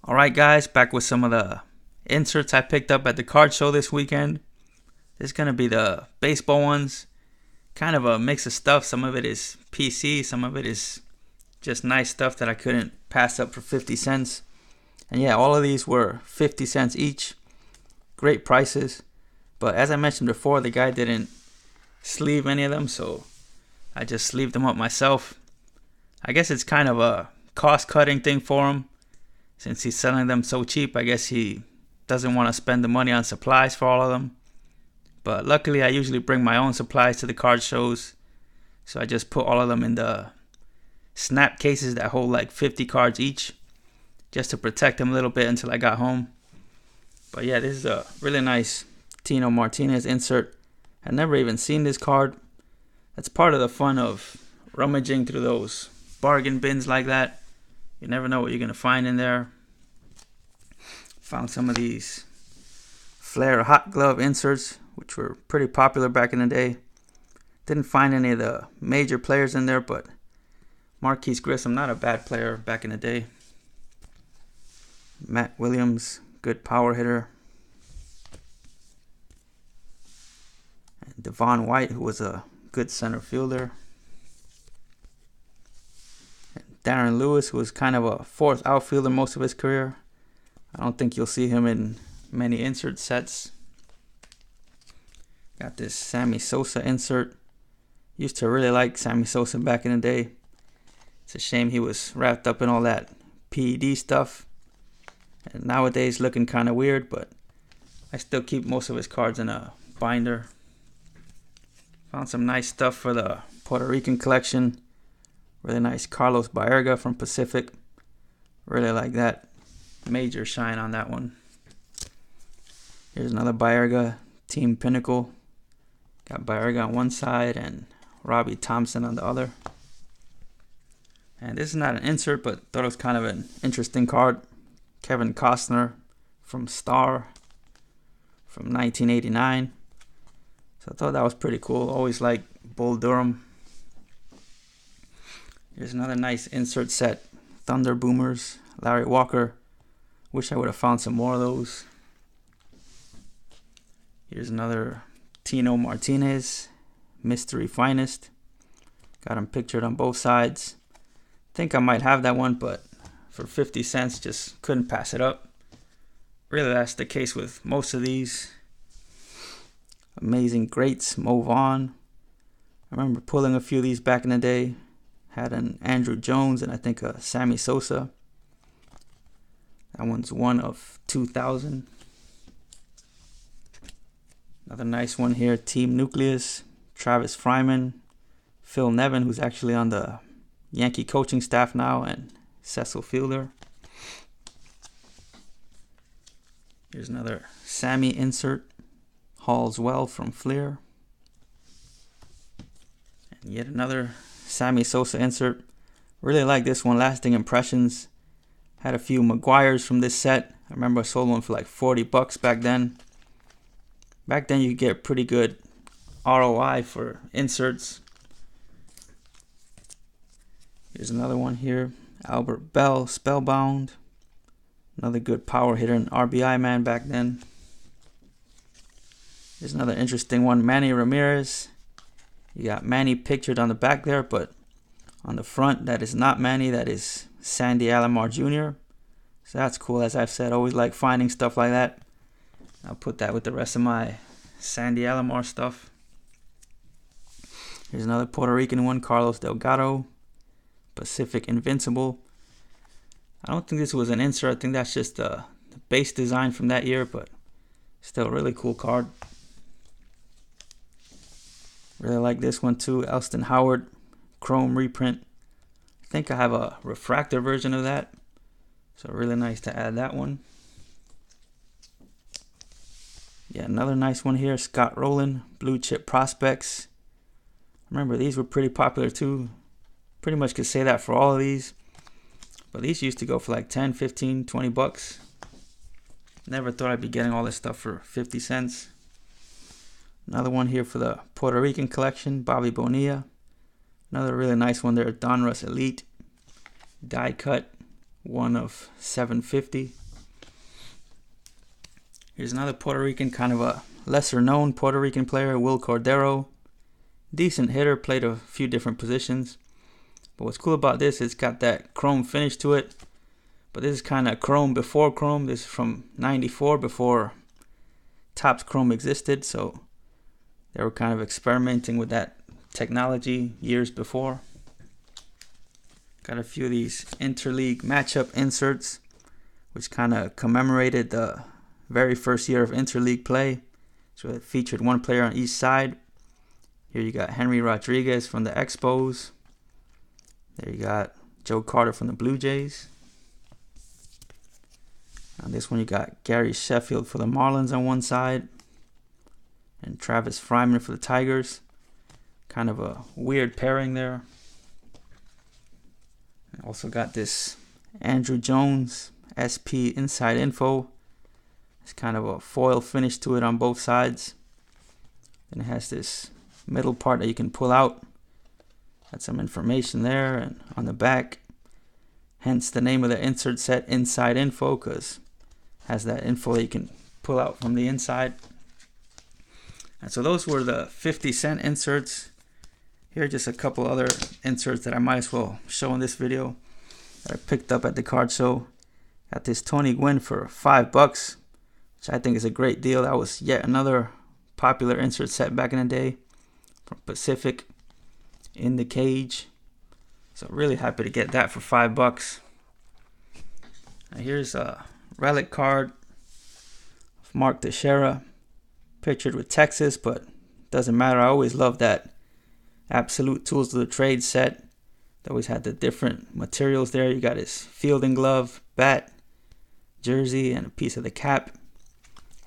Alright guys, back with some of the inserts I picked up at the card show this weekend. This is going to be the baseball ones. Kind of a mix of stuff. Some of it is PC, some of it is just nice stuff that I couldn't pass up for 50 cents. And yeah, all of these were 50 cents each. Great prices. But as I mentioned before, the guy didn't sleeve any of them, so I just sleeved them up myself. I guess it's kind of a cost-cutting thing for him. Since he's selling them so cheap, I guess he doesn't want to spend the money on supplies for all of them. But luckily, I usually bring my own supplies to the card shows. So I just put all of them in the snap cases that hold like 50 cards each, just to protect them a little bit until I got home. But yeah, this is a really nice Tino Martinez insert. I've never even seen this card. That's part of the fun of rummaging through those bargain bins like that. You never know what you're going to find in there. Found some of these Flair hot glove inserts, which were pretty popular back in the day. Didn't find any of the major players in there, but Marquise Grissom, not a bad player back in the day. Matt Williams, good power hitter. And Devon White, who was a good center fielder. Darren Lewis, who was kind of a fourth outfielder most of his career. I don't think you'll see him in many insert sets. Got this Sammy Sosa insert. Used to really like Sammy Sosa back in the day. It's a shame he was wrapped up in all that PED stuff. And nowadays looking kind of weird, but I still keep most of his cards in a binder. Found some nice stuff for the Puerto Rican collection. Really nice Carlos Baerga from Pacific. Really like that. Major shine on that one. Here's another Baerga, Team Pinnacle. Got Baerga on one side and Robbie Thompson on the other. And this is not an insert, but thought it was kind of an interesting card. Kevin Costner from Star from 1989. So I thought that was pretty cool. Always like Bull Durham. Here's another nice insert set. Thunder Boomers, Larry Walker. Wish I would have found some more of those. Here's another Tino Martinez, Mystery Finest. Got him pictured on both sides. Think I might have that one, but for 50 cents, just couldn't pass it up. Really, that's the case with most of these. Amazing Greats, Mo Vaughn. I remember pulling a few of these back in the day. Had an Andrew Jones and I think a Sammy Sosa. That one's one of 2,000. Another nice one here, Team Nucleus, Travis Fryman, Phil Nevin, who's actually on the Yankee coaching staff now, and Cecil Fielder. Here's another Sammy insert, Hallswell from Fleer. And yet another Sammy Sosa insert. Really like this one, Lasting Impressions. Had a few Maguires from this set. I remember I sold one for like $40 back then. Back then you could get pretty good ROI for inserts. Here's another one here. Albert Bell, Spellbound. Another good power hitter and RBI man back then. Here's another interesting one, Manny Ramirez. You got Manny pictured on the back there, but on the front, that is not Manny, that is Sandy Alomar Jr. So that's cool. As I've said, always like finding stuff like that. I'll put that with the rest of my Sandy Alomar stuff. Here's another Puerto Rican one, Carlos Delgado, Pacific Invincible. I don't think this was an insert. I think that's just the base design from that year, but still a really cool card. Really like this one too, Elston Howard, Chrome reprint. I think I have a refractor version of that, so really nice to add that one. Yeah, another nice one here, Scott Rowland, Blue Chip Prospects. Remember, these were pretty popular too. Pretty much could say that for all of these. But these used to go for like 10, 15, 20 bucks. Never thought I'd be getting all this stuff for 50 cents. Another one here for the Puerto Rican collection, Bobby Bonilla. Another really nice one there, Donruss Elite. Die cut 1/750. Here's another Puerto Rican, kind of a lesser known Puerto Rican player, Will Cordero. Decent hitter, played a few different positions. But what's cool about this is it's got that chrome finish to it. But this is kind of chrome before chrome. This is from 94, before Topps Chrome existed. So they were kind of experimenting with that technology years before. Got a few of these interleague matchup inserts, which kind of commemorated the very first year of interleague play. So it featured one player on each side. Here you got Henry Rodriguez from the Expos. There you got Joe Carter from the Blue Jays. On this one you got Gary Sheffield for the Marlins on one side, and Travis Fryman for the Tigers. Kind of a weird pairing there. Also got this Andrew Jones SP Inside Info. It's kind of a foil finish to it on both sides. Then it has this middle part that you can pull out. Got some information there, and on the back, hence the name of the insert set, Inside Info, because it has that info that you can pull out from the inside. And so those were the 50-cent inserts. Here are just a couple other inserts that I might as well show in this video that I picked up at the card show. Got this Tony Gwynn for $5, which I think is a great deal. That was yet another popular insert set back in the day from Pacific, in the cage. So really happy to get that for $5. Now here's a relic card of Mark Teixeira, pictured with Texas, but doesn't matter. I always love that Absolute Tools of the Trade set. They always had the different materials there. You got his fielding glove, bat, jersey, and a piece of the cap.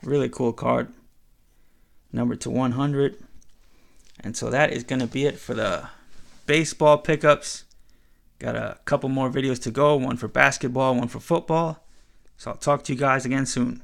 Really cool card. Numbered to 100. And so that is going to be it for the baseball pickups. Got a couple more videos to go. One for basketball, one for football. So I'll talk to you guys again soon.